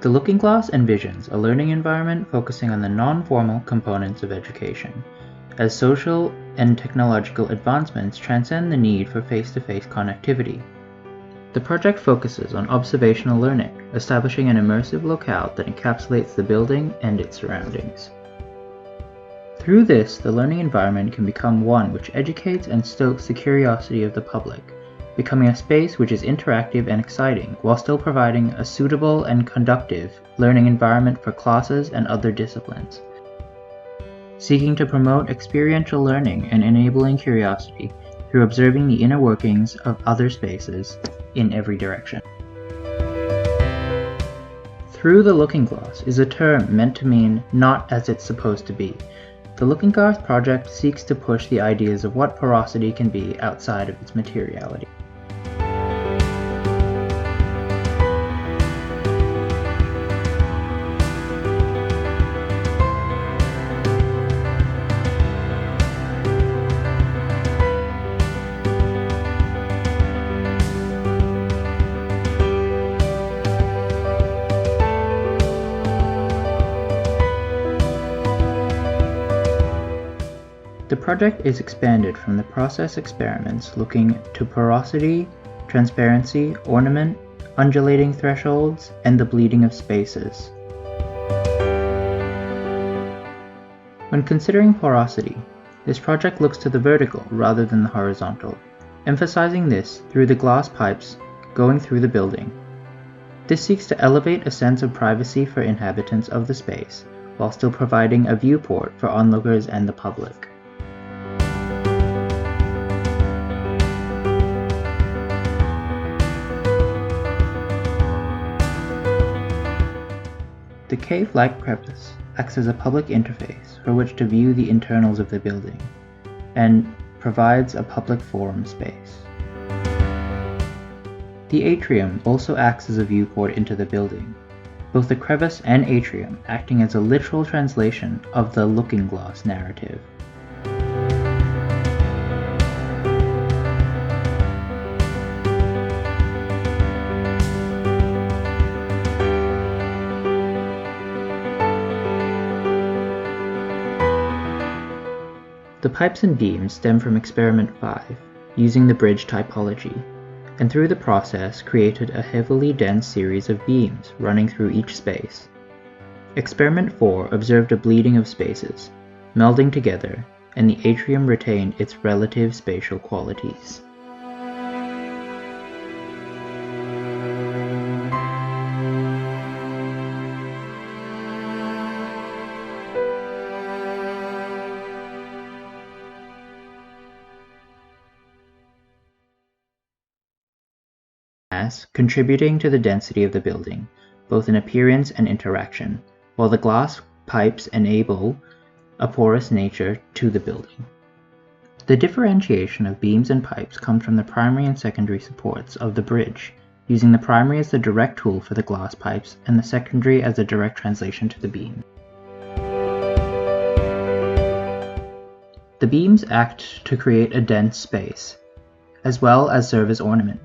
The Looking Glass envisions a learning environment focusing on the non-formal components of education, as social and technological advancements transcend the need for face-to-face connectivity. The project focuses on observational learning, establishing an immersive locale that encapsulates the building and its surroundings. Through this, the learning environment can become one which educates and stokes the curiosity of the public, becoming a space which is interactive and exciting while still providing a suitable and conducive learning environment for classes and other disciplines. Seeking to promote experiential learning and enabling curiosity through observing the inner workings of other spaces in every direction. Through the Looking Glass is a term meant to mean not as it's supposed to be. The Looking Glass project seeks to push the ideas of what porosity can be outside of its materiality. The project is expanded from the process experiments looking to porosity, transparency, ornament, undulating thresholds, and the bleeding of spaces. When considering porosity, this project looks to the vertical rather than the horizontal, emphasizing this through the glass pipes going through the building. This seeks to elevate a sense of privacy for inhabitants of the space, while still providing a viewport for onlookers and the public. The cave-like crevice acts as a public interface for which to view the internals of the building, and provides a public forum space. The atrium also acts as a viewport into the building, both the crevice and atrium acting as a literal translation of the Looking Glass narrative. The pipes and beams stem from Experiment 5, using the bridge typology, and through the process created a heavily dense series of beams running through each space. Experiment 4 observed a bleeding of spaces, melding together, and the atrium retained its relative spatial qualities. Contributing to the density of the building, both in appearance and interaction, while the glass pipes enable a porous nature to the building. The differentiation of beams and pipes comes from the primary and secondary supports of the bridge, using the primary as the direct tool for the glass pipes and the secondary as a direct translation to the beam. The beams act to create a dense space, as well as serve as ornament.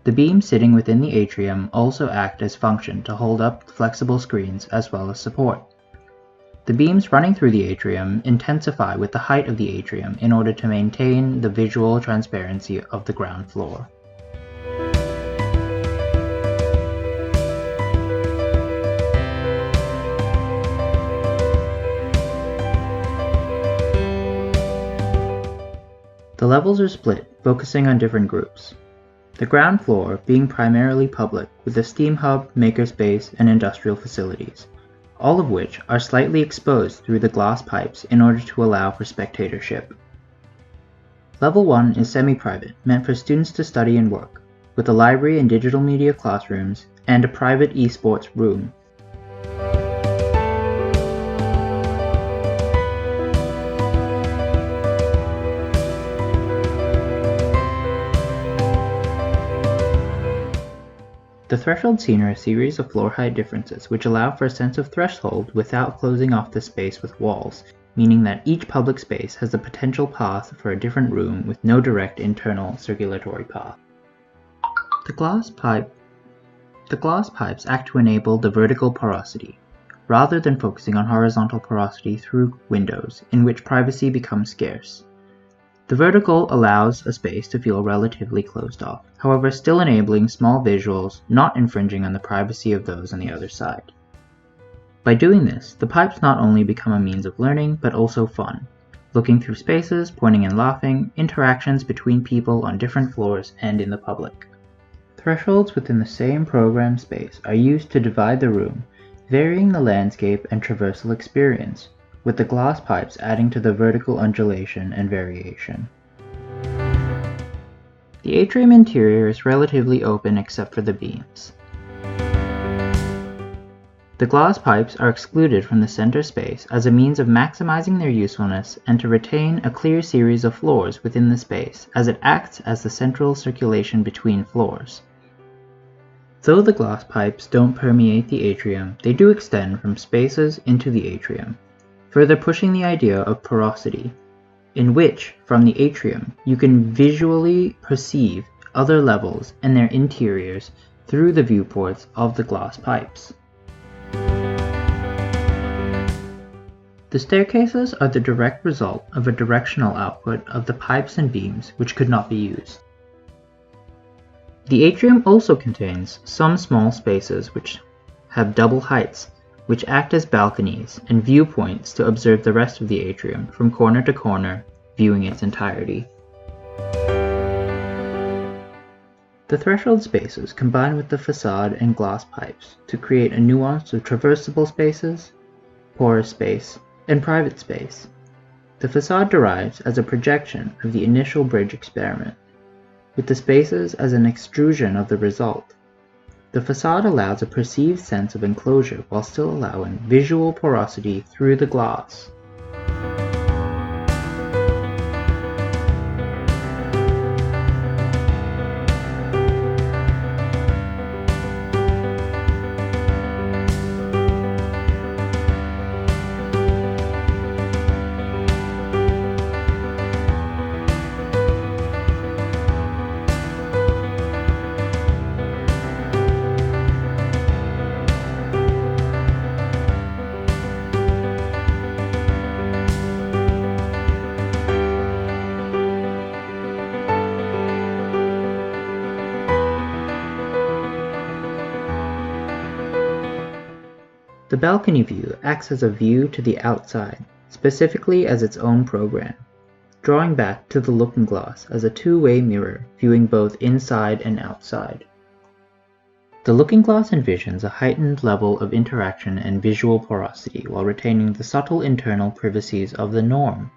The beams sitting within the atrium also act as function to hold up flexible screens as well as support. The beams running through the atrium intensify with the height of the atrium in order to maintain the visual transparency of the ground floor. The levels are split, focusing on different groups. The ground floor being primarily public with a steam hub, makerspace, and industrial facilities, all of which are slightly exposed through the glass pipes in order to allow for spectatorship. Level 1 is semi-private, meant for students to study and work, with a library and digital media classrooms, and a private esports room. The thresholds seen are a series of floor height differences which allow for a sense of threshold without closing off the space with walls, meaning that each public space has a potential path for a different room with no direct internal circulatory path. The glass pipe The glass pipes act to enable the vertical porosity, rather than focusing on horizontal porosity through windows, in which privacy becomes scarce. The vertical allows a space to feel relatively closed off, however still enabling small visuals, not infringing on the privacy of those on the other side. By doing this, the pipes not only become a means of learning, but also fun. Looking through spaces, pointing and laughing, interactions between people on different floors and in the public. Thresholds within the same program space are used to divide the room, varying the landscape and traversal experience, with the glass pipes adding to the vertical undulation and variation. The atrium interior is relatively open except for the beams. The glass pipes are excluded from the center space as a means of maximizing their usefulness and to retain a clear series of floors within the space, as it acts as the central circulation between floors. Though the glass pipes don't permeate the atrium, they do extend from spaces into the atrium, further pushing the idea of porosity, in which, from the atrium, you can visually perceive other levels and their interiors through the viewports of the glass pipes. The staircases are the direct result of a directional output of the pipes and beams which could not be used. The atrium also contains some small spaces which have double heights, which act as balconies and viewpoints to observe the rest of the atrium from corner to corner, viewing its entirety. The threshold spaces combine with the facade and glass pipes to create a nuance of traversable spaces, porous space, and private space. The facade derives as a projection of the initial bridge experiment, with the spaces as an extrusion of the result. The facade allows a perceived sense of enclosure while still allowing visual porosity through the glass. The balcony view acts as a view to the outside, specifically as its own program, drawing back to the looking glass as a two-way mirror viewing both inside and outside. The looking glass envisions a heightened level of interaction and visual porosity while retaining the subtle internal privacies of the norm,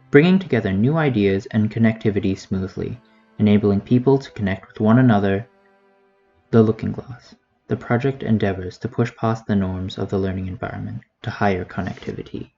bringing together new ideas and connectivity smoothly, enabling people to connect with one another. The looking glass. The project endeavors to push past the norms of the learning environment to higher connectivity.